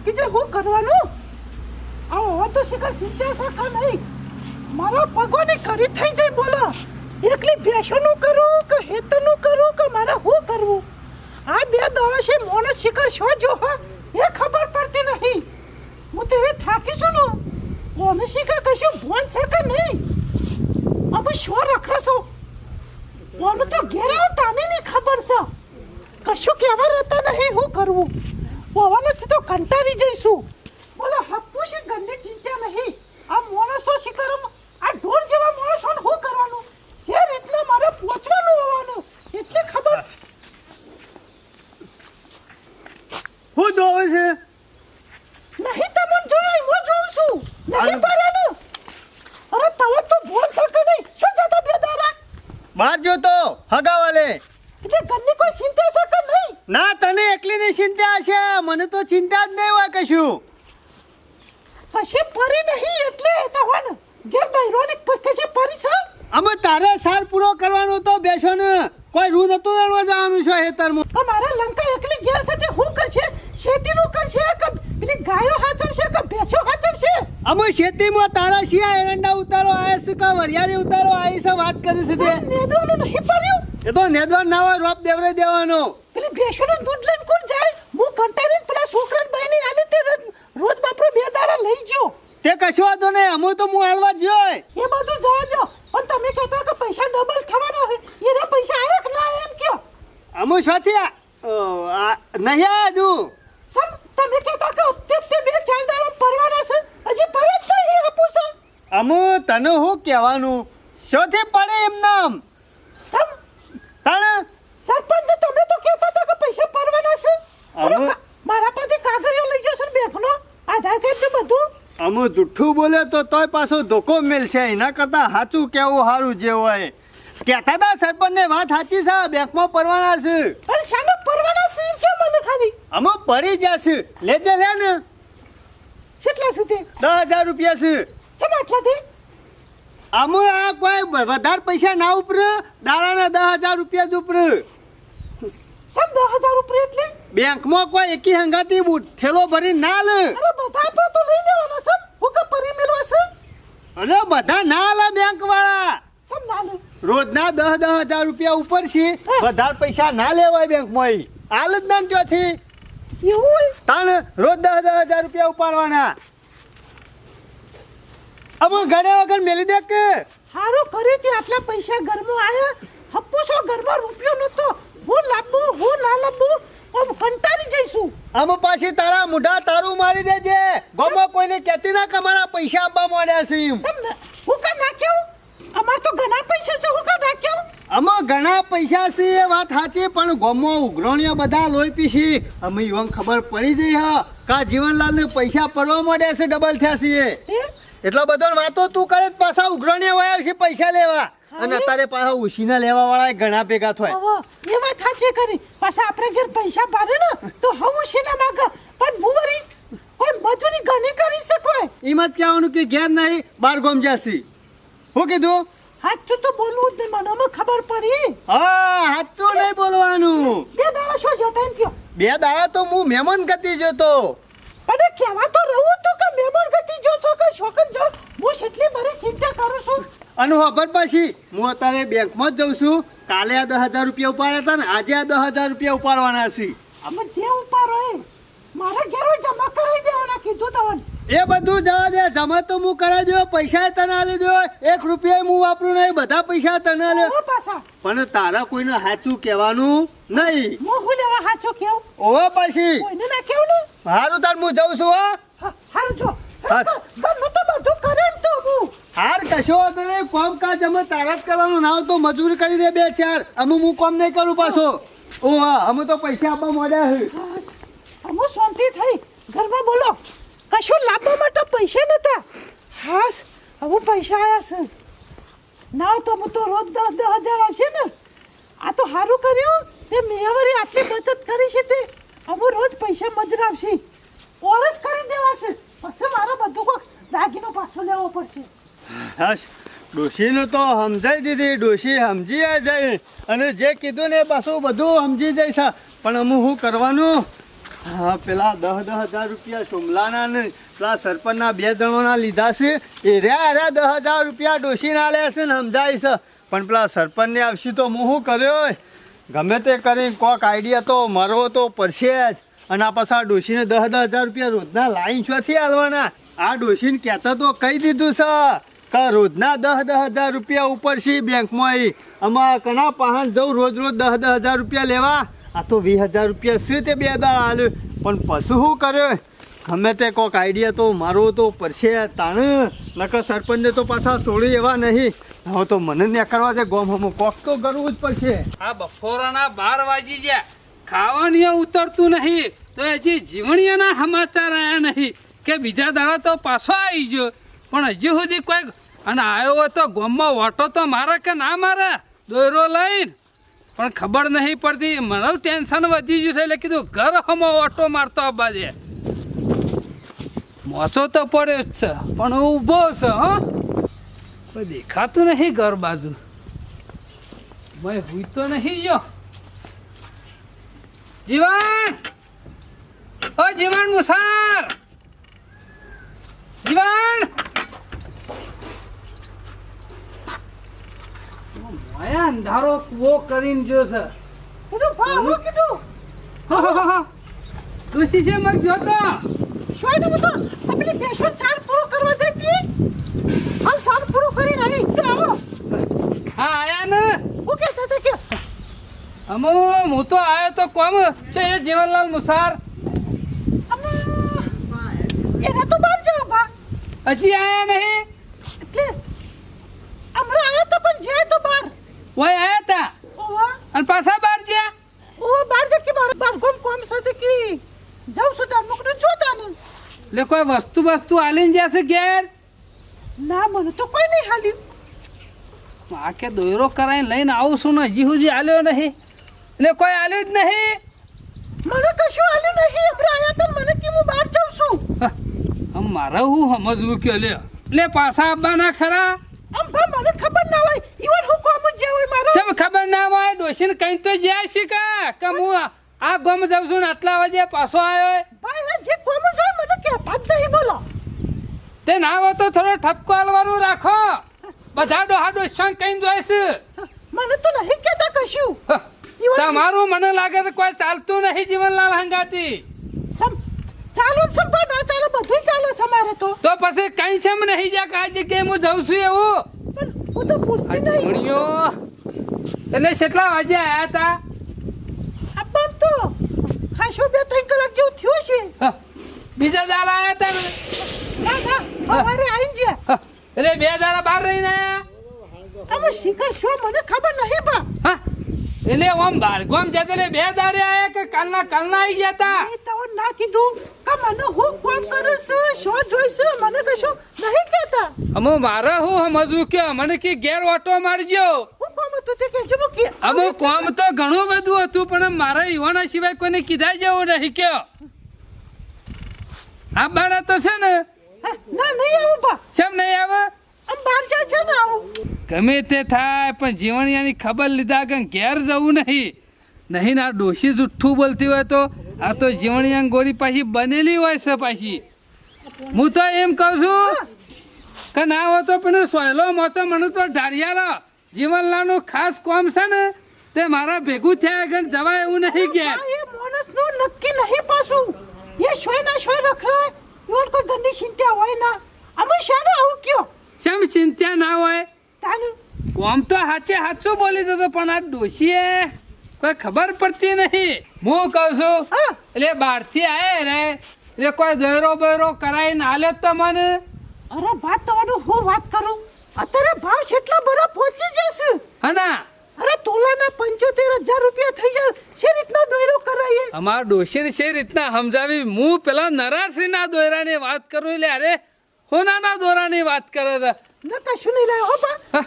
થાકી જાય હું કરવાનું આ હવે તો શિખર સિંચા શાખા નહીં મારા પગોની કરી થઈ જાય બોલો એકલી ભેંસોનું કરું કે હેતનું કરું કે મારે શું કરવું આ બે દોરશે મોણસ શિખર શો જો એ ખબર પડતી નહીં હું તો એવી થાકી છું ને મોણસ શિખર કશું ભોન છે કે નહીં હવે શો રખડશો મોનું તો ઘેરાવ તાને નહીં ખબર છે કશું કહેવા રહેતા નહીં શું કરવું પવનથી તો કંટાળી જઈશું બોલો હપ્પુશી ઘરની ચિંતા નહીં આ માણસો શિખરમ આ ઢોર જેવા માણસોને શું કરવાનું છે રીતના મારે પહોંચવાનું હોવાનું એટલે ખબર હું જોવે છે નહીં તમને જોઈ હું જોઉં છું નહીં પડ્યાનું અરે તવે તો ભોન શકે નહીં શું જતા બે દારા બહાર જોતો હગાવાલે એટલે ઘરની કોઈ ચિંતા શકે નહીં ના તને એકલીની ચિંતા છે મને તો ચિંતા જ નહીં હોય કશું પછી પરી નહીં એટલે તવન ઘેર બૈરોની કશે પરી છે અમે તારે સાર પૂરો કરવાનો તો બેસો ને કોઈ રૂ નતું રણવા જવાનું છે હેતરમાં અમારા લંકા એકલી ઘેર છે તે શું કરશે ખેતીનું કરશે કે પેલી ગાયો હાચવશે કે ભેંસો હાચવશે અમે ખેતીમાં તારા શિયા એરંડા ઉતારો આયા છે કે વરિયાળી ઉતારો આવી છે વાત કરી છે તે નેદવાનું નહીં પડ્યું એ તો નેદવાન ના હોય રોપ દેવરે દેવાનો પેલી ભેંસોનું દૂધ લઈને કોણ જાય હું કંટાળીને પેલા છોકરાને બહેની આલી તે રોજ બાપરો બે દાડા લઈ ગયો તે કશો વાંધો નહીં અમે તો હું હાલવા જ જોય એ બધું જવા જો પણ તમે કહેતા કે પૈસા ડબલ થવાના હોય એના પૈસા આયા કે ના એમ કયો અમે સાથી નહીં હજુ સમ તમે કહેતા કે હપ્તે બે ચાર દાડા પરવાના છે હજી પરત નહીં આપું છે અમે તને શું કહેવાનું શોથી પડે એમ નામ સમ તને સરપંચ ને તમે તો કહેતા હતા કે પૈસા પરવાના છે અમે મારા પાસે કાગળિયો લઈ જશો બેંકનો આધાર કાર્ડ ને બધું અમે જુઠ્ઠું બોલે તો તોય પાછો ધોકો મેલશે એના કરતા સાચું કેવું સારું જે હોય કહેતા હતા સરપંચ ને વાત સાચી છે બેંકમાં પરવાના છે પણ શાનો પરવાના છે એમ કેમ મને ખાલી અમે પડી જશે લેજે લે ને કેટલા સુધી 10,000 રૂપિયા છે શેમ આટલાથી અમે આ કોઈ વધારે પૈસા ના ઉપરે દાડાના 10,000 રૂપિયા જ ઉપરે શેમ 10,000 ઉપર એટલે બેંકમાં કોઈ એકી હંગાતી ઠેલો ભરી ના લે અરે બધા આપણે તો લઈ લેવાના સમ હું કે પરી મેળવા છે અરે બધા ના લે બેંક વાળા સમ ના લે રોજના 10,000 રૂપિયા ઉપર છે વધારે પૈસા ના લેવાય બેંકમાં હાલ જ ના ત્યાંથી એવું હોય તાણ રોજ 10,000 રૂપિયા ઉપાડવાના અમે ઘરે વગર મેલી દે કે હારું કર્યું કે આટલા પૈસા ઘરમાં આયા હપ્પુસો ઘરમાં રૂપિયો નતો હું લાંબુ હું ના લાંબુ આમ કંટાળી જઈશું અમે પાછી તારા મુઢા તારું મારી દેજે ગોમાં કોઈને કહેતી ના કે અમારા પૈસા આપવા માંડ્યા છે એમ સમ હું કા ના કેવું અમાર તો ઘણા પૈસા છે હું કા ના કેવું અમે ઘણા પૈસા છે એ વાત સાચી પણ ગોમાં ઉઘરોણીઓ બધા લોહી પીસી અમે એવું ખબર પડી જઈ હા કા જીવનલાલને પૈસા પડવા માંડ્યા છે ડબલ થયા છે એટલો બધો વાતો તું કરે પાછા ઉઘરોણીઓ વયા છે પૈસા લેવા અને અત્યારે પાછા ઉસીના લેવા વાળા ઘણા ભેગા થાય હવે એ વાત સાચી કરી પાછા આપણે ઘેર પૈસા પાડે ને તો હું શેના માંગ પણ ભુવરી કોઈ મજૂરી ઘણી કરી શકો એમ જ કહેવાનું કે ઘેર નહીં બાર ગોમ જાસી હું કીધું સાચું તો બોલવું જ નહીં મને અમે ખબર પડી હા સાચું નહીં બોલવાનું બે દાડા શું જોતા એમ કયો બે દાડા તો હું મહેમાન ગતિ જોતો પણ કહેવા તો રહું તું કે મહેમાન ગતિ જોશો કે શોકન જો હું એટલી મારી ચિંતા કરું છું અને ખબર પછી હું અત્યારે બેંકમાં જ જઉં છું કાલે આ 10,000 રૂપિયા ઉપાડ્યા હતા ને આજે આ 10,000 રૂપિયા ઉપાડવાના છે અમે જે ઉપાડો એ મારા ઘેર જમા કરાવી દેવાના કીધું તમને એ બધું જવા દે જમા તો હું કરાવી દો પૈસા તને આલી દો 1 રૂપિયા હું વાપરું નહીં બધા પૈસા તને આલ્યો પાછા પણ તારા કોઈને સાચું કહેવાનું નહીં હું હું લેવા હાચો કેવું ઓહો પછી કોઈને ના કેવું ને હારું તાર હું જઉં છું હા હારું જો હા. ગમે તો બધું કરે ને તો હું હાર કશો તમે કોમ કાજ અમે તારા જ કરવાનું ના હોય તો મજૂરી કરી દે 2-4 અમે હું કોમ નહીં કરું પાછો ઓ હા અમે તો પૈસા આપવા માંડ્યા છે અમુ શાંતિ થઈ ઘરમાં બોલો કશું લાવવા માટે પૈસા નતા હાસ હવે પૈસા આયા છે ના તો હું તો રોજ 10,000 આવશે ને આ તો સારું કર્યું તે મેવરી આટલી બચત કરી છે તે હવે રોજ પૈસા મજરા આવશે ઓળસ કરી દેવાશે પછી મારે બધું કોઈ દાગીનો પાછો લેવો પડશે હસ ડોશીનું તો સમજાઈ દીધી ડોશી સમજી જાય અને જે કીધું ને પાછું બધું સમજી જાય છે પણ અમે શું કરવાનું હા પેલા 10,000 રૂપિયા સોમલાના ને પેલા સરપંચના 2 જણોના લીધા છે એ રહ્યા 10,000 રૂપિયા ડોશીના લે છે ને સમજાય છે પણ પેલા સરપંચને આવશે તો હું શું કર્યો ગમે તે કરીને કોક આઈડિયા તો મરવો તો પડશે જ અને આ પાછા ડોશીને 10,000 રૂપિયા રોજના લાઈન છોથી આલવાના આ ડોશીને કહેતા તો કહી દીધું છે કે રોજના 10,000 રૂપિયા ઉપર છે બેંકમાં આમાં ઘણા પહાણ જવું રોજ 10,000 રૂપિયા લેવા આ તો 20,000 રૂપિયા છે તે 2 દાડા હાલ્યું પણ પછી શું કર્યો ગમે તે કોક આઈડિયા તો મારો તો પડશે તાણ નકર સરપંચને તો પાછા છોડી એવા નહીં હવે તો મને ને કરવા દે ગોમ હમું કોક તો કરવું જ પડશે આ બપોરના 12 વાગી ગયા ખાવાનું ઉતરતું નહીં તો હજી જીવણીયાના સમાચાર આવ્યા નહીં કે બીજા દાડા તો પાછો આવી ગયો પણ હજી સુધી કોઈ અને આવ્યો હોય તો ગોમમાં ઓટો તો મારે કે ના મારે દોયરો લઈને પણ ખબર નહીં પડતી મને ટેન્શન વધી ગયું છે એટલે કીધું ઘર હમો ઓટો મારતો આવવા દે મોસો તો પડ્યો જ છે પણ ઊભો છે હો કોઈ દેખાતું નહીં ઘર બાજુ મેં હુઈ તો નહીં ગયો જીવન ઓ જીવન મુસાર જીવન માયા અંધારો કૂવો કરીને જો છે કીધું ભા હું કીધું તુસી છે મગ જોતો શોય ને બધો આપલી બેસો ચાર પૂરો કરવા જતી હાલ સાર પૂરો કરીને આવી ગયો આવો હા આયા ને હું કહેતા હતા કે અમો હું તો આયો તો કોમ છે એ જીવનલાલ મુસાર એના તો બહાર જાવ ભા હજી આયા નહીં એટલે હમણાં આયા તો પણ જાય તો બહાર ઓય આયા તા ઓવા અને પાછા બહાર ગયા ઓવા બહાર જા કે બાર ગમ કોમ સાથે કે જાવ છો તાર મોકડો જોતા ને લે કોઈ વસ્તુ આલીને જશે ઘેર ના મને તો કોઈ નહીં હાલ્યું આ કે દોયરો કરાઈને લઈને આવું છું ને હજી સુધી આલ્યો નહીં એટલે કોઈ આલ્યું જ નહીં મને કશું હાલ્યું નહીં હમણાં આયા તો મને કે હું બહાર જાઉં છું આમ મારે હું સમજવું કે લે પાછા આવવાના ખરા આમ ભા મને ખબર ના હોય ઈવન હું કોમ જ હોય મારો કેમ ખબર ના હોય ડોશીને કઈ તો જાય છે કે હું આ ગમ જાઉં છું ને આટલા વાગે પાછો આવ્યો ભાઈ જે કોમ જ હોય મને કહેતા જ નહીં બોલો તે ના હોય તો થોડો ઠપકો આલવાનું રાખો બધા ડોહા ડોશા કઈ જાય છે મને તો નહીં કહેતા કશું તમારું મને લાગે છે કોઈ ચાલતું નહીં જીવનલાલ હંગાતી ચાલો સંભા ના ચાલે બધું ચાલે છે મારે તો પછી કઈ છે નહીં જા આ જગ્યાએ હું જાઉં છું એવું પણ હું તો પૂછતી નહીં ભણ્યો એટલે કેટલા વાગે આયા તા આપણ તો ખાસો 2-3 કલાક જેવું થયું છે બીજા દાડા આયા તા ના સવારે આવી ગયા એટલે 2 દાડા બહાર રહીને આયા અમે શિખર શો મને ખબર નહીં બા એટલે ઓમ બાર ગોમ જતે 2 દાડે આયા કે કાલના આવી ગયા તા એ તો ના કીધું કે મને હું કોમ કરું છું શો જોઈશું મને કશું નહીં કહેતા અમો મારે હું સમજવું કે મને કે ઘેર ઓટો મારજો હું કોમ હતું તે કહેજો કે અમો કોમ તો ઘણું બધું હતું પણ મારે યુવાના સિવાય કોઈને કીધા જેવું નહીં કયો આ બાળા તો છે ને ના નહીં આવું બા કેમ નહીં આવે આમ બહાર જાય છે ને આવું ગમે તે થાય પણ જીવણિયાની ખબર લીધા કે ઘેર જવું નહીં ના ડોશી જુઠ્ઠું બોલતી હોય તો આ તો જીવણિયાની ગોળી પાછી બનેલી હોય છે પાછી હું તો એમ કહું છું કે ના હોય તો પેલું સોયલો મોતો મને તો ઢાળિયાલો જીવનલાલનું ખાસ કોમ છે ને તે મારા ભેગું થયા આગળ જવાય એવું નહીં ઘેર એ માણસનું નક્કી નહીં પાછું એ શોય ના શોય રખડાય એવન કોઈ ઘરની ચિંતા હોય ના અમે શાને આવું કયો કેમ ચિંતા ના હોય તાનું કોમ તો સાચું બોલી દેતો પણ આ ડોશીએ કોઈ ખબર પડતી નહીં હું કહું છું એટલે બહારથી આયે રે એટલે કોઈ દોયરો બોયરો કરાવીને આલે તો મને અરે વાત તમારું હું વાત કરું અત્યારે ભાવ કેટલા બધા પહોંચી જશે હના અરે તોલાના 75,000 રૂપિયા થઈ જાય છે રીતના દોયરો કરાઈએ અમારા ડોશીને છે રીતના સમજાવી હું પેલા નરાશ્રીના દોયરાની વાત કરું એટલે અરે હોનાના દોરાની વાત કરે છે ના કશું નહીં લાયો હો બા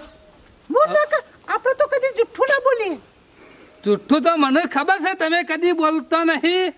હું ના આપણે તો કદી જુઠ્ઠું ના બોલીએ જુઠ્ઠું તો મને ખબર છે તમે કદી બોલતો નહીં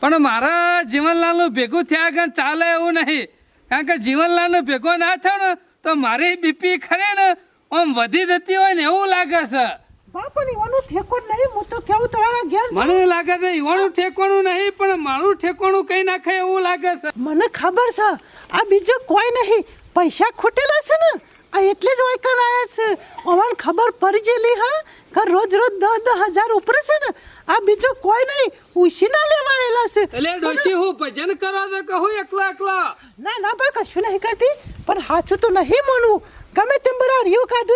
પણ મારા જીવનલાલનું ભેગું થયા આગળ ચાલે એવું નહીં કારણ કે જીવનલાલનું ભેગો ના થયો ને તો મારી બીપી ખરે ને આમ વધી જતી હોય ને એવું લાગે છે પણ ઈવાનું ઠેકો નહીં હું તો કેવું તમારા ઘેર મને લાગે છે ઈવાનું ઠેકોણું નહીં પણ મારું ઠેકોણું કઈ નાખે એવું લાગે છે. મને ખબર છે આ બીજું કોઈ નહીં પૈસા ખૂટેલા છે ને આ એટલે જ વૈકણ આયા છે અમને ખબર પડી જેલી હા કે રોજ રોજ 10,000 ઉપર છે ને આ બીજું કોઈ નહીં ઉશીના લેવા આયેલા છે. એટલે ડોશી હું ભજન કરો છો કે હું એકલો એકલો? ના ના ભાઈ કશું નહીં કરતી પણ સાચું તો નહીં માનવું ગમે તેમ બરા રીવ કાઢ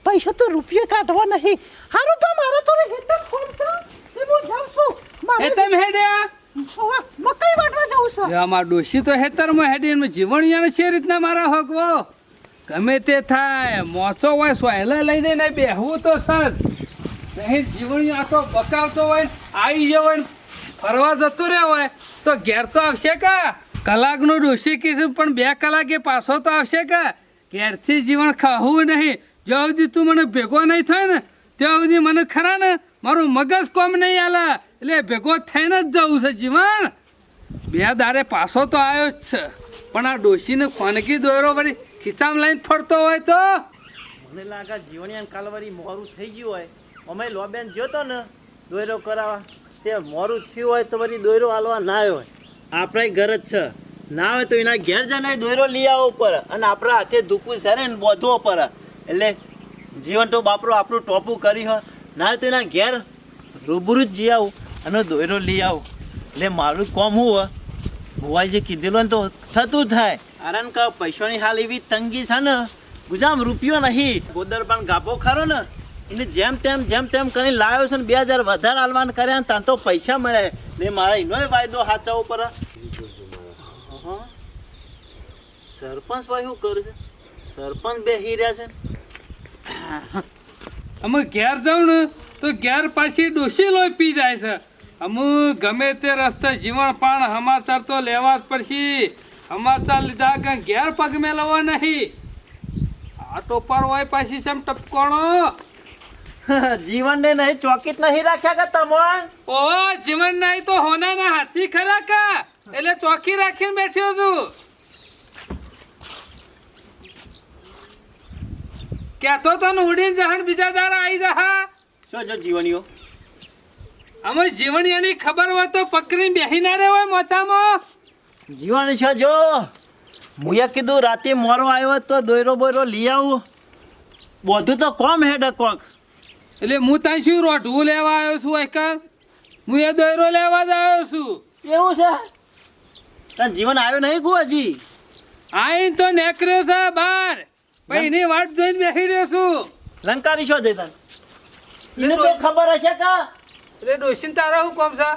પૈસા તો રૂપિયા કાઢવા નહીં હારું પણ મારે તો હેતમ ફોન છે એ હું જાઉં છું એ તમે હેડ્યા ઓવા મકઈ વાટવા જાઉં છું. અમાર ડોશી તો હેતરમાં હેડીને જીવણિયાને છે રીતના મારા હોકવો ગમે તે થાય મોસો હોય સોયલા લઈ જઈને બેહવું તો સર નહીં જીવણિયા તો બકાવતો હોય આવી ગયો હોય ફરવા જતો રહ્યો હોય તો ઘેર તો આવશે કા કલાકનું ડોશી કીધું પણ 2 કલાકે પાછો તો આવશે કા ઘેરથી જીવન ખાવું નહીં જ્યાં સુધી તું મને ભેગો નહીં થાય ને ત્યાં સુધી મને ખરા ને મારું મગજ કોમ નહીં આલે એટલે ભેગો થઈને જ જવું છે જીવન 2 દારે પાછો તો આવ્યો જ છે પણ આ ડોશીને ખોનગી દોયરો વળી ખિસ્સામાં લઈને ફરતો હોય તો મને લાગે જીવણિયાને કાલવારી મોરું થઈ ગયું હોય અમે લોબેન જોતો ને દોયરો કરાવવા તે મોરું થયું હોય તો વળી દોયરો હાલવા ના આવ્યો હોય આપણે ઘર જ છે ના હોય તો એના ઘેર જઈને દોયરો લઈ આવવો પડે અને આપણા હાથે દુખવું સરે ને બોધવો પડે એટલે જીવન તો બાપરો આપણું ટોપું કરી હોય ના હોય તો એના ઘેર રૂબરૂ જ જઈ આવું અને દોયરો લઈ આવું એટલે મારું કોમ હું હોય ભુવાઈ જે કીધેલું ને તો થતું થાય કારણ કે પૈસાની હાલ એવી તંગી છે ને ગુજામ રૂપિયો નહીં ગોદર પણ ગાભો ખરો ને એને જેમ તેમ કરીને લાવ્યો છે ને 2,000 વધારે હાલવાન કર્યા ને ત્યાં તો પૈસા મળે ને મારા એનોય વાયદો સાચવવો પડે. સરપંચ ભાઈ શું કરે છે? સરપંચ બેસી રહ્યા છે. અમે ઘેર જાઉં ને તો ઘેર પાછી ડોશી લોહી પી જાય છે. અમુ ગમે તે રસ્તે જીવણ પણ સમાચાર તો લેવા જ પડશે. સમાચાર લીધા કે ઘેર પગ મેળવો નહીં આ ટોપર હોય પાછી સેમ ટપકોણો જીવનને નહીં ચોકીત નહીં રાખ્યા કે તમોન? ઓ જીવન નહીં તો હોનાના હાથી ખરા કા એટલે ચોકી રાખીને બેઠ્યો છું. ક્યાં તો તને ઉડીને જહણ બીજા દારા આવી જા. શું જો જીવનીઓ અમે જીવણિયાની ખબર હોય તો પકડીને બેહી ના રે હોય મોચામાં. જીવન છે જો મુએ કીધું રાતે મોરો આવ્યો તો દોયરો બોયરો લઈ આવું બધું તો કોમ હેડ કોક એટલે હું ત્યાં શું રોટવું લેવા આવ્યો છું એકર હું એ દોયરો લેવા જ આવ્યો છું. એવું છે? તાર જીવન આવ્યો નહીં ગુ હજી? આઈને તો નેકર્યો છે બહાર પછી એની વાટ જોઈને બેસી રહ્યો છું. લંકારી શું જઈ તને એને તો ખબર હશે કા? એટલે ડોશીને તારા શું કોમ છે?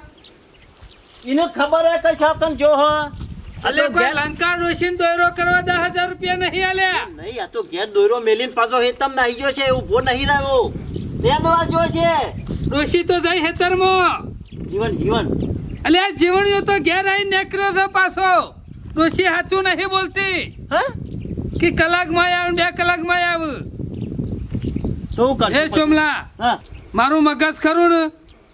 એને ખબર હે કે શાકન જો હો એટલે કોઈ લંકા ડોશીને દોયરો કરવા 10,000 રૂપિયા નહીં આલ્યા. નહીં આ તો ઘેર દોયરો મેલીને પાછો હેતમ નાહી ગયો છે ઉભો નહીં રહ્યો બે દવા જો છે ડોશી તો જાય હેતરમાં. જીવન જીવન એટલે આ જીવણીઓ તો ઘેર આવીને નેકર્યો છે પાછો. ડોશી સાચું નહીં બોલતી હા કે કલાકમાં આવ 2 કલાકમાં આવ. તો હું કરશું એ ચોમલા હા મારું મગજ ખરું ને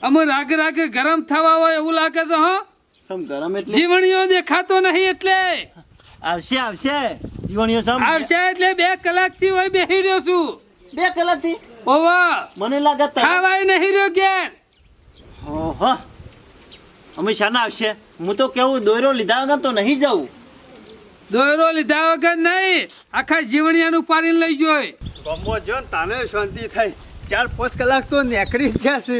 અમે રાગે રાગે ગરમ થવા હોય એવું લાગે છે. હા સમ ગરમ એટલે જીવણીઓ દેખાતો નહીં એટલે આવશે આવશે જીવણીઓ સમ આવશે એટલે 2 કલાકથી હોય બેસી રહ્યો છું. 2 કલાકથી ઓવા મને લાગે ખાવાય નહીં રહ્યો ઘેર. ઓહો અમે શાના આવશે? હું તો કેવું દોયરો લીધા વગર તો નહીં જાઉં. દોયરો લીધા વગર નહીં આખા જીવણિયાનું પાડીને લઈ ગયો. ગમો જો ને તાને શાંતિ થઈ 4-5 કલાક તો નીકળી જ ગયા છે.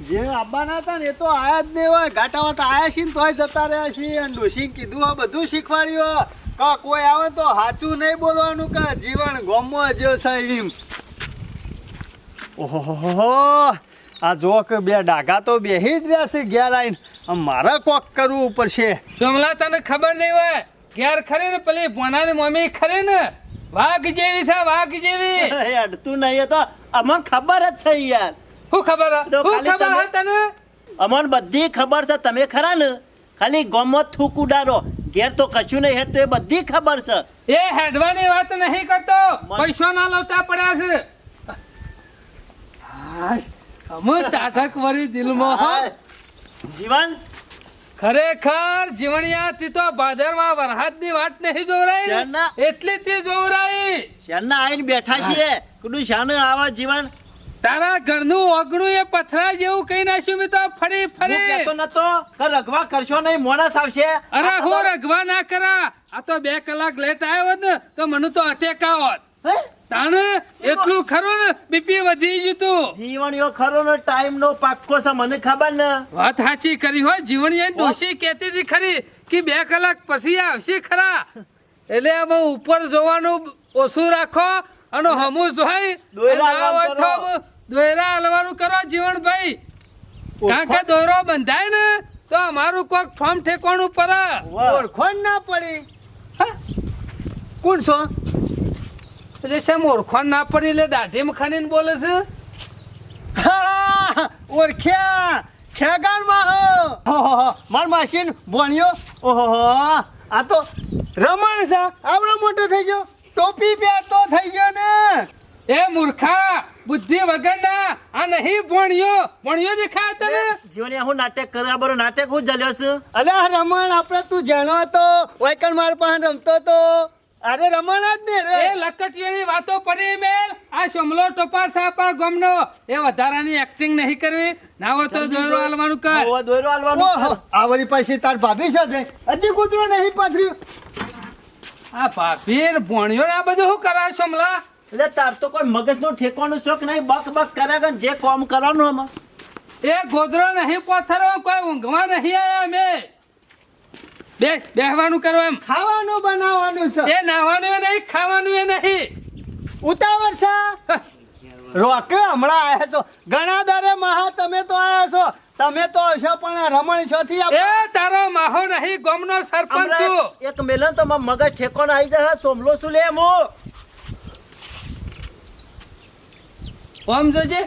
જે આવવાના હતા ને એ તો આયા જ નહીં હોય ઘાટામાં તો આયા છે ને તોય જતા રહ્યા છે. અને ડોશી કીધું આ બધું શીખવાડ્યું કા કોઈ આવે તો સાચું નહીં બોલવાનું કા જીવન ગમો જો છે એમ. ઓહો આ જો કે 2 ડાઘા તો બેહી જ રહ્યા છે ઘેર આવીને. મારે કોક કરવું પડશે. સોમલા તને ખબર નહીં હોય ઘેર ખરી ને પેલી ભોનાની મમ્મી ખરી ને વાઘ જેવી છે વાઘ જેવી. અડતું નહીં તો અમને ખબર જ છે યાર. શું ખબર તો શું ખાલી ખબર હે તને? અમને બધી ખબર છે તમે ખરા ને ખાલી ગોમત થૂક ઉડાડો ઘેર તો કશું નહીં હેડ તો એ બધી ખબર છે. એ હેડવાની વાત નહીં કરતો પૈસાના લોચા પડ્યા છે. અમુ તાઠક વરી દિલમાં હો. જીવન ખરેખર જીવણિયાથી તો ભાદરવા વરહાદની વાત નહીં જોવરાઈ શાના? એટલી થી જોવરાઈ. શાના આઈને બેઠા છીએ કુડું શાને આવા જીવન તારા ઘરનું ઓગણું એ પથરા જેવું કઈ નાખ્યું મેં તો ફરી હું ફરી કહેતો નતો કે રગવા કરશો નહીં, મોણસ આવશે. અરે હું રગવા ના કરા. આ તો 2 કલાક લેટ આવ્યો હોત ને તો મને તો અટેક આવત. હે? તાણે એટલું ખરું ને બીપી વધી ગયું તું. જીવણીઓ ખરો ને ટાઈમ નો પાક્કો છે, મને ખબર ને. વાત સાચી કરી હોય. જીવણીએ ડોશી કહેતી હતી ખરી કે 2 કલાક પછી આવશે ખરા. એટલે આમાં ઉપર જોવાનું ઓછું રાખો અને હમું જોઈ દોયરા અને ના હોય તો હલવાનું કરો. આમ દોયરા હલવાનું કરો જીવણભાઈ. કારણ કે દોયરો બંધાય ને તો અમારું કોક ફોર્મ ઠેકવાનું પડે. વાહ. ઓળખોણ ના પડી. હા? કોણ છો? એટલે શેમ ઓળખોણ ના પડી એટલે દાઢીમાં ખાનીને બોલે છે. હા, ઓળખ્યા ખેગારમાં હો માર માસીન ભણ્યો. ઓહો આ તો રમણ છે. આવડો મોટો થઈ ગયો, ટોપી પહેરતો થઈ ગયો ને. એ મૂર્ખા બુદ્ધિ વગરના આ નહીં ભણ્યો દેખાય તને. જીવણીયા હું નાટક કરવા બરો નાટક હું જલ્યો છું. અલ્યા રમણ આપણે તું જાણો તો વાયકણ માર પાસે રમતો તો. અરે રમણ જ ને રે. એ લકટીઓની વાતો પડી મેલ. આ સમલો ટોપા સાપા ગમનો એ વધારાની એક્ટિંગ નહીં કરવી. ના હોય તો દોયરો હાલવાનું કર. ઓહો, દોયરો હાલવાનું ઓહો કર. આ વળી પાછી તાર ભાભી છે તે હજી કૂતરો નહીં પાથર્યું. આ ભાભી ભણ્યો ને આ બધું શું કરાય સમલા. એટલે તાર તો કોઈ મગજનો ઠેકવાનો શોખ નહીં, બક બક કર્યા કરે જે કામ કરવાનું આમાં. એ ગોદરો નહીં પોથરો, કોઈ ઊંઘવા નહીં આયા અમે. બેહવાનું કરો એમ. ખાવાનું બનાવવાનું છે. એ નાહવાનું એ નહીં, ખાવાનું એ નહીં. ઉતાવળ છે. રોકે હમણાં આયા છો. ઘણા દાડે મહા તમે તો આયા છો. તમે તો હશો પણ રમણ છો થી એ તારો માહો નહીં, ગામનો સરપંચ છું. હમણાં એક મેલન તો મારા મગજ ઠેકોનો આવી જાય. સોમલો શું લે મો. ઓમ જોજે.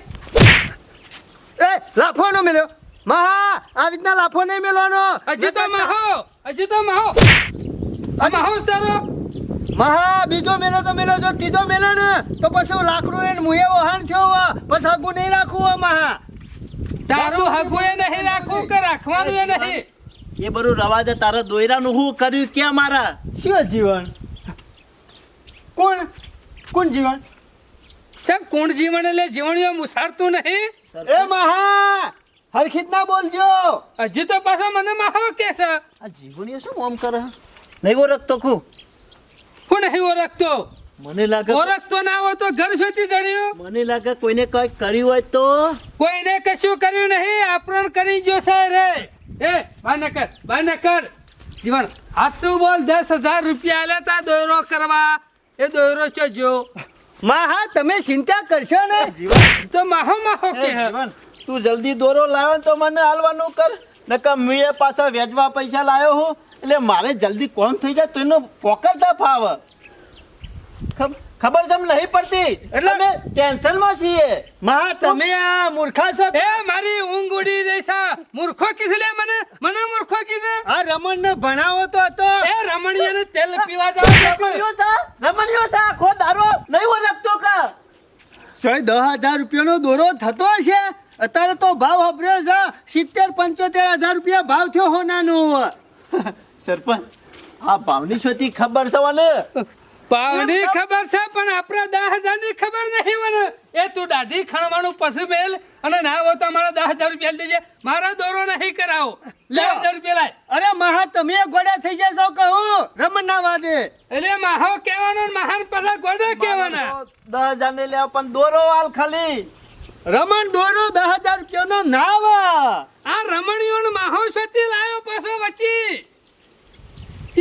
એ લાફો નો મેલ્યો. મહા આ રીતના લાફો નહીં મેલવાનો. હજી તો માહો તારો. મહા બીજો મેલો તો મેલો, જો ત્રીજો મેલો ને તો પછી લાકડું એને મુએ વહાણ છો પછી આગું નહીં રાખવું મહા. તારું હગું એ નહીં રાખવું કે રાખવાનું એ નહીં. એ બધું રવા દે. તારા દોયરાનું હું કર્યું ક્યાં મારા. શું જીવન? કોણ જીવન? સાહેબ કોણ જીવન એટલે જીવણીઓ મુસારતું નહીં. એ મહા હરખીત ના બોલજો. હજી તો પાછો મને માહો કે છે. આ જીવણીઓ શું આમ કરે. નહીં ઓળખતો કુ. હું નહીં ઓળખતો. મને લાગે ઓળખતો ના હોય તો ઘર શોધી જડ્યું. મને લાગે કોઈને કઈ કર્યું હોય તો. કોઈને કશું કર્યું નહીં, આપણ કરી ગયો છે રે. એ બાને કર જીવન સાચું બોલ. 10,000 રૂપિયા આલ્યા તા દોયરો કરવા. એ દોયરો છે જો મહા તમે ચિંતા કરશો ને. તો માહો કે હે. જીવન તું જલ્દી દોરો લાવે તો મને હાલવાનું કર. નકા મેં પાછા વેચવા પૈસા લાવ્યો હું એટલે મારે જલ્દી કોમ થઈ જાય તો એનો પોકરતા ફાવ. ખબર જમ નહીં પડતી એટલે અમે ટેન્શનમાં છીએ. મહા તમે આ મૂર્ખા છો. એ મારી ઊંઘ ઉડી રહી છે. મૂર્ખો કીધે મને મૂર્ખો કીધે. આ રમણ ને ભણાવો તો હતો. એ રમણીયાને તેલ પીવા જાવ. રમણીઓ છે આખો દારો નહીં ઓળખતો કા. 10,000 રૂપિયાનો દોરો થતો હશે. અત્યારે તો ભાવ હબર્યો છે 70-75,000 રૂપિયા ભાવ થયો હોનાનો. સરપંચ આ ભાવની છોતી ખબર છે મને. પાવની ખબર છે પણ આપણે 10,000 ની ખબર નહીં મને. એ તું દાઢી ખણવાનું પછી મેલ અને ના હોય તો મારા 10,000 રૂપિયા દેજે. મારા દોરો નહીં કરાવો. 10,000 રૂપિયા લાય. અરે મહા તમે ગોડા થઈ જશો કહું રમણ ના વાદે. એટલે માહો કહેવાનો ને મહાન પેલા ગોડો કહેવાના. 10,000 ને લેવા પણ દોરો હાલ ખાલી. રમણ દોરો 10,000 રૂપિયાનો નાવ. આ રમણીઓનો માહો શોધી લાયો પાછો વચ્ચી.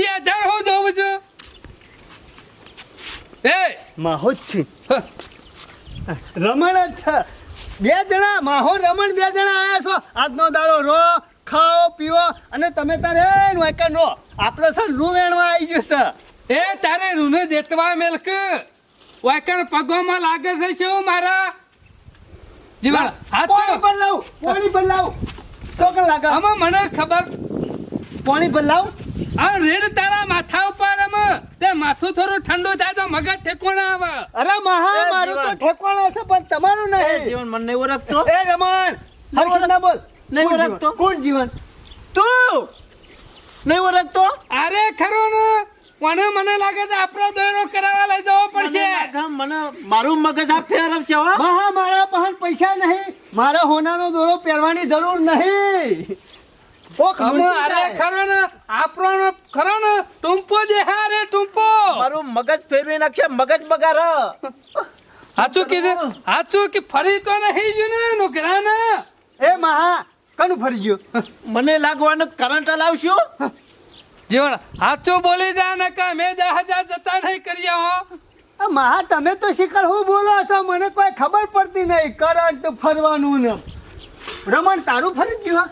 એ 18 હું જોઉં છું. એ માહો જ છે. રમણ જ છે. 2 જણા માહો રમણ 2 જણા આયા છો. આજનો દાડો રો ખાઓ પીવો અને તમે તારે વાયકન રો. આપણે છે રૂ વેણવા આવી ગયું છે. એ તારે રૂને દેતવા મેલક વાયકણ પગોમાં લાગે છે શું મારા જીવન હાથ પાણી પર લાવ. તો કણ લાગે આમાં મને ખબર. પાણી પર લાવ. આ રેડ તારા માથા ઉપર તે માથું થોડું ઠંડુ થાય તો મગજ ઠેકોણા આવે. અરે મહા એ મારું તો જીવન. ઠેકવાના છે પણ તમારું એ નહીં. જીવન મને નહીં ઓળખતો. એ રમણ હરખી ના બોલ. નહીં કોણ ઓળખતો. જીવન? કોણ જીવન? તું નહીં ઓળખતો. અરે ખરો ને પણ મને લાગે છે આપણો દોયરો કરાવવા લઈ જવો પડશે. મને મારું મગજ આ ફેરવશે હો. મહા મારા પાસે પૈસા નહીં, મારે હોનાનો દોરો પહેરવાની જરૂર નહીં. કોક અમે લૂંટી અરે જાય. ખરો ને આપણો ખરો ને ટૂંપો દેહા રે ટૂંપો. મારું મગજ ફેરવી નાખશે, મગજ બગાડ. સાચું કીધું, સાચું કે ફરી તો નહીં ગયું ને નોકરા ને. એ મહા કનું ફરી ગયું? મને લાગવાનું કરંટ લાવશું. જીવન સાચું બોલી જા ને કે મેં 10,000 જતા નહીં કર્યા હો. આ મહા તમે તો શીખર હું બોલો છો, મને કોઈ ખબર પડતી નહીં. કરંટ ફરવાનું ને રમણ તારું ફરી ગયું હા?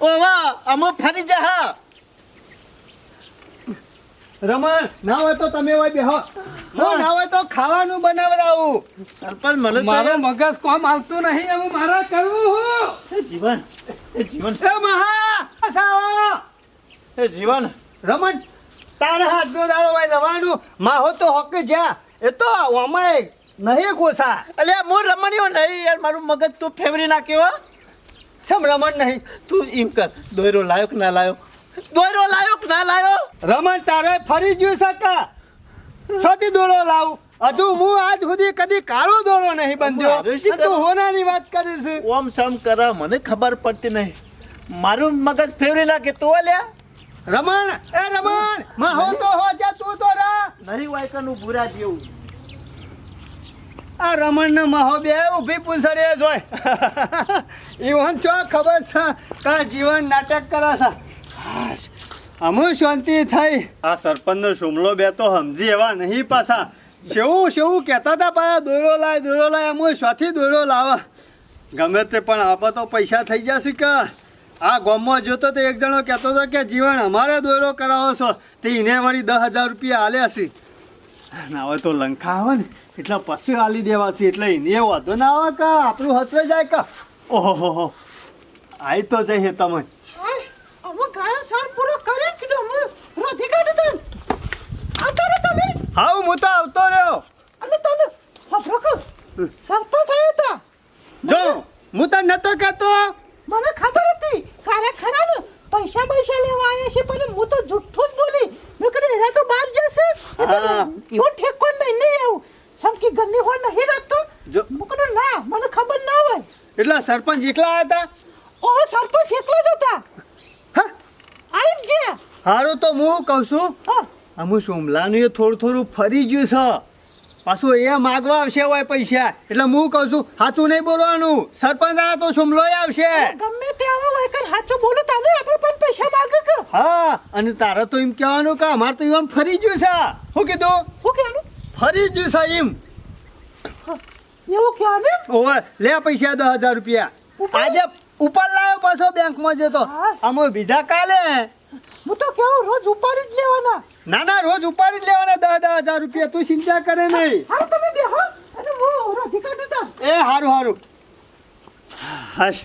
ઓ વાહ, અમે ફરી જા. રમણ ના હોય તો તમે હોય બેહો, હું ના હોય તો ખાવાનું બનાવડાવું. સરપંચ મને મારો તો મગજ કોમ આવતું નહીં, હું મારા કરવું હું. જીવન એ મહા સાવા એ જીવન રમણ તારા હાથનો દાડો હોય રવાનું માહો તો હોક જ્યાં એ તો ઓમાય નહીં કોસા. અલ્યા હું રમણીઓ નહીં યાર, મારું મગજ તું ફેવરી નાખ્યો. સમ રમણ નહીં. તું એમ કર, દોયરો લાયો કે ના લાયો? દોયરો લાયો કે ના લાયો? રમણ તારે ફરી ગયું સકા સોથી દોરો લાવું. હજુ હું આજ સુધી કદી કાળો દોરો નહીં બંધ્યો. મારે શી અને તું હોનાની વાત કરીશ. ઓમ સમ કર, મને ખબર પડતી નહીં. મારું મગજ ફેવરી નાખે તો અલ્યા રમણ એ રમણ માહો તો હો જા તું તો રા. નહીં વાયકાનું ભૂરા જેવું. આ રમણ ને માહો બે ઊભી પૂંછડે જોય. ઈવન ચો ખબર છે કા જીવન નાટક કરે છે. અમુ શાંતિ થઈ. આ સરપંચનો શુમલો બે તો સમજી એવા નહીં પાછા. શેવું શેવું કહેતા હતા પાછા દોરો લાય અમુ સ્વાથી દોરો લાવા. ગમે તે પણ આમાં તો પૈસા થઈ જશે કે આ ગામમાં જોતો તો એક જણો કહેતો હતો કે જીવન અમારે દોરો કરાવો છો તે એને વળી 10,000 રૂપિયા આલ્યા છે. ના હોય તો લંકા આવે ને એટલે પછી આલી દેવા છે એટલે એને વાંધો ના આવે કે આપણું હતવે જાય કે. ઓહો આઈ તો જઈએ તમે. અમે ગાયો સાર પૂરો કરે કીધું અમે રોધી કાઢી દે. આવતો રે તમે. હા હું તો આવતો રહ્યો. અને તને ફફરો કર. સરપંચ આયા હતા. જો હું તને નતો કહેતો. મને ખબર હતી કારે ખરા ને પૈસા લેવા આવ્યા છે, પણ હું તો જુઠ્ઠું જ બોલી. મેં કીધું એના તો બહાર જશે હા. ઈવન ઠેકવા નહીં આવું સમકી ગન્ની હોય નહીં રાખતો. જો મેં કીધું ના મને ખબર ના હોય. એટલે સરપંચ એકલા આવ્યા હતા. ઓ સરપંચ એકલા જ હતા. હા આઈ જ સારું તો હું કહું છું હા અમુ સોમલાનું એ થોડું ફરી ગયું છે. પાછું એ માગવા આવશે હોય પૈસા એટલે હું કહું છું સાચું નહીં બોલવાનું. સરપંચ આવ્યા તો સોમલો આવશે. ગમે તે આવો હોય કે સાચું બોલું તાને આપણે પણ પૈસા માગે કે. હા અને તારે તો એમ કહેવાનું કે અમારે તો એમ ફરી ગયું છે. શું કીધું? શું કહેવાનું? ફરી ગયું છે એમ. એવું કહેવાનું? ઓવે લે પૈસા 10,000 રૂપિયા. ઉપર? આજે ઉપર લાવ્યો પાછો બેંકમાં જતો. હા. અમે બીજા કાલે. હું તો કેવું રોજ ઉપાડી જ લેવાના. ના રોજ ઉપાડી જ લેવાના 10,000 રૂપિયા. તું ચિંતા કરે નહીં. હાલ તમે બેહો અને હું રોધી કાઢું તા. એ હારું હશ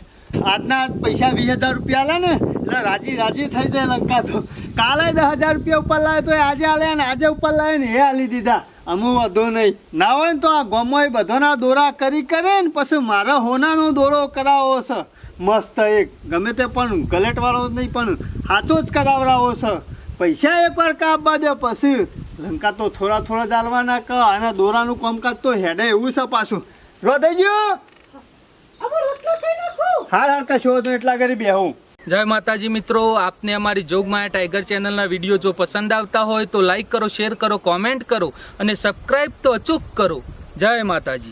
આજના પૈસા 20,000 રૂપિયા આલે ને એટલે રાજી થઈ જાય લંકા તો. કાલે 10,000 રૂપિયા ઉપર લાવે તો આજે આલે ને આજે ઉપર લાવે ને એ આલી દીધા. અમુ વધુ નહીં ના હોય ને તો આ ગામમાં બધાના દોરા કરે ને પછી મારા હોનાનો દોરો કરાવો છે મસ્ત એક. ગમે તે પણ ગલેટવાળો નહીં પણ સાચો જ કરાવડાવો છે. પૈસા એકવાર કાપવા દે પછી લંકા તો થોડા ચાલવાના કે અને દોરાનું કામકાજ તો હેડે એવું છે પાછું. રો થઈ ગયો. અમે રોટલા ખાઈ નાખું. હાર કશો તો એટલા કરી બેહું. જય માતાજી મિત્રો, આપને અમારી જોગમાયા ટાઈગર ચેનલના વિડીયો જો પસંદ આવતા હોય તો લાઈક કરો, શેર કરો, કોમેન્ટ કરો અને સબસ્ક્રાઈબ તો અચૂક કરો. જય માતાજી.